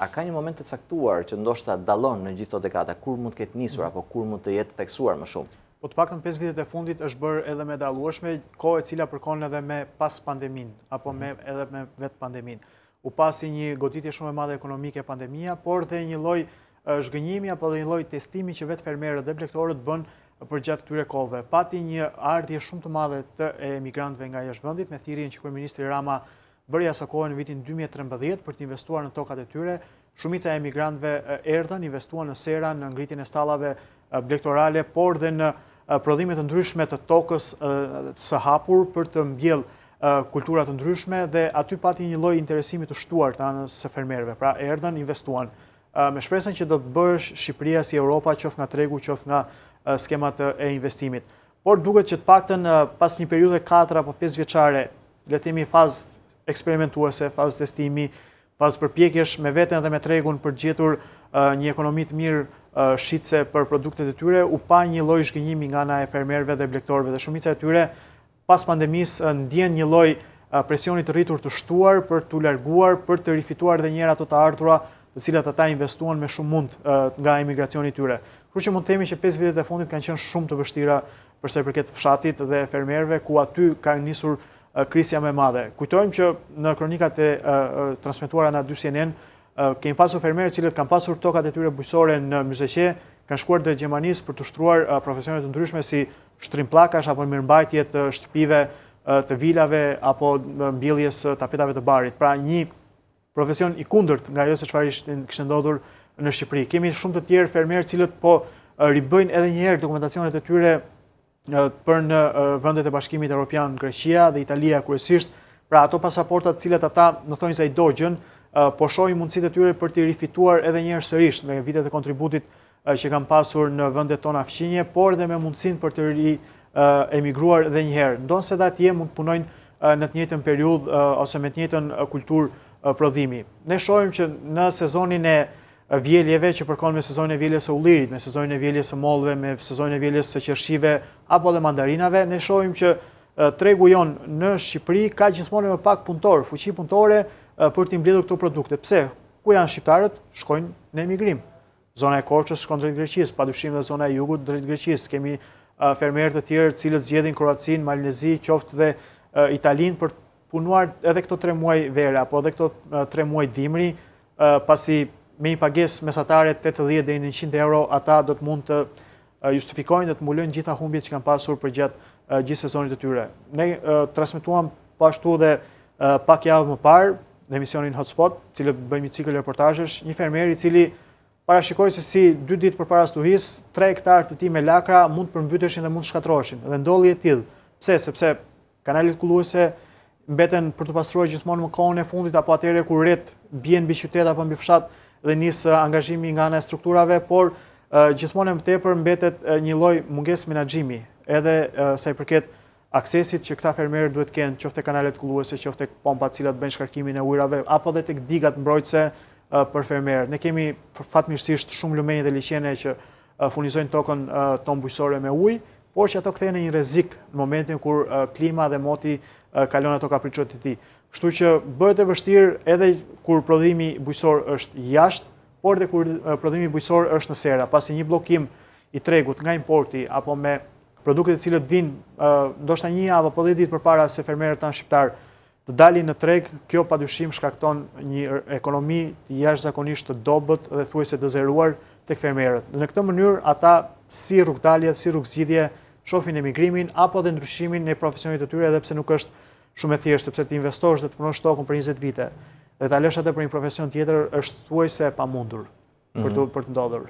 A ka një moment të caktuar që ndoshta dallon në gjithë këto dekada kur mund të ketë nisur apo kur mund të jetë theksuar më shumë? Po të paktën 5 vitet e fundit është bërë edhe me dallueshme, kohë e cila përkon edhe me pas pandemin, apo edhe me vetë pandemin. U pasi një goditje shumë e madhe ekonomike pandemia, por dhe një lloj zhgënjimi apo dhe një lloj testimi që vetë fermerët dhe blegtorët bën përgjatë këtyre kohëve. Pati një ardhje shumë të madhe të emigrantëve nga jashtë vendit, me thirrjen që kryeministri Rama bëri asaj kohe në vitin 2013 për të investuar në tokat e tyre. Shumica e emigrantëve erdhën, investuan në sera, në ngritjen e stallave blegtorale, por dhe në prodhime të ndryshme të tokës së hapur për të mbjell kultura të ndryshme dhe aty pati një lloj interesimi të shtuar të anës së fermerëve. Pra erdhën, investuan me shpresën që do të bësh Shqipëria si Europa, qoftë nga tregu, qoftë nga skemat e investimit. Por duket që të paktën pas një periudhe 4 apo 5 vjeçare, le të themi fazë eksperimentuese, fazë testimi, fazë përpjekjesh me veten dhe me tregun për gjetur një ekonomi të mirë shitse për produktet e tyre, u pa një lloj zhgënjimi nga ana e fermerëve dhe blegtorëve dhe shumica e tyre pas pandemisë ndjen një lloj presioni të rritur të shtuar për t'u larguar, për të rifituar edhe një herë ato të ardhura të cilat ata investuan me shumë mund nga emigracioni i tyre. Kështu që mund të themi që 5 vitet e fundit kanë qenë shumë të vështira për sa i përket fshatit dhe fermerëve, ku aty ka nisur krisja më e madhe. Kujtojmë që në kronikat e transmetuara nga 2CNN kemi pasur fermerë cilët kanë pasur tokat e tyre bujqësore në Myzeqe, kanë shkuar drejt Gjermanisë për të shtruar profesione të ndryshme si shtrim pllakash apo mirëmbajtje të shtëpive, të vilave apo mbjelljes tapetave të barit. Pra një profesion i kundërt nga ajo se çfarë kishte ndodhur në Shqipëri. Kemi shumë të tjerë fermerë cilët po ribëjnë edhe një herë dokumentacionet e tyre për në vendet e Bashkimit Evropian, Greqia dhe Italia kryesisht. Pra ato pasaportat të cilat ata në thonjza i dogjën, po shohin mundësitë e tyre për të rifituar edhe një herë sërish me vitet e kontributit që kanë pasur në vendet tona fqinje, por edhe me mundësinë për të emigruar edhe një herë. Ndonse ata atje mund të punojnë në të njëjtën periudhë ose me të njëjtën kulturë prodhimi. Ne shohim që në sezonin e vjeljeve që përkon me sezonin e vjeljes së ullirit, me sezonin e vjeljes së mollëve, me sezonin e vjeljes së qershive apo dhe mandarinave, ne shohim që tregu jon në Shqipëri ka gjithmonë më pak punëtor, fuqi punëtore për të mbledhur këto produkte. Pse? Ku janë shqiptarët? Shkojnë në emigrim. Zona e Korçës shkon drejt Greqisë, padyshim dhe zona e jugut drejt Greqisë. Kemi fermerë të tjerë cilët zgjedhin Kroacinë, Malnezi, qoftë dhe Italinë për të punuar edhe këto 3 muaj vere apo edhe këto 3 muaj dimri, pasi me një pagesë mesatare 80 deri në 100 euro, ata do të mund të justifikojnë dhe të mbulojnë gjitha humbjet që kanë pasur përgjatë gjithë sezonit të tyre. Ne transmetuam po ashtu dhe pak javë më parë në emisionin Hotspot, cilë bëjmë një cikël reportazhesh, një fermer i cili parashikoi se si 2 ditë përpara stuhisë 3 hektar të tij me lakra mund të përmbyteshin dhe mund të shkatërroheshin. Dhe ndolli e tillë. Pse? Sepse kanalet kulluese mbeten për të pastruar gjithmonë në kohën e fundit apo atëherë kur ret bien mbi qytet apo mbi fshat dhe nis angazhimi nga ana e strukturave, por gjithmonë më tepër mbetet një lloj mungesë menaxhimi, edhe sa i përket aksesit që këta fermerë duhet kenë, qoftë tek kanalet kulluese, qoftë tek pompat cilat bëjnë shkarkimin e ujrave, apo dhe tek digat mbrojtëse për fermerë. Ne kemi fatmirësisht shumë lumenj dhe liqene që furnizojnë tokën tonë bujqësore me ujë, por që ato kthehen në një rrezik në momentin kur klima dhe moti kalon ato kapriçot e tij. Kështu që bëhet e vështirë edhe kur prodhimi bujqësor është jashtë, por edhe kur prodhimi bujqësor është në sera, pasi një bllokim i tregut nga importi apo me produktet e cilët vinë ndoshta një javë apo 10 ditë përpara se fermerët tanë shqiptar të dalin në treg, kjo padyshim shkakton një ekonomi jashtëzakonisht të dobët dhe thuajse dëzeruar tek fermerët. Në këtë mënyrë ata si rrugdalje, si rrugzgjidhje shohin emigrimin apo dhe ndryshimin në profesionit të tyre, edhe pse nuk është shumë e thjeshtë, sepse të investosh dhe të punosh tokën për 20 vite dhe ta lësh atë për një profesion tjetër është thuajse e pamundur për të ndodhur.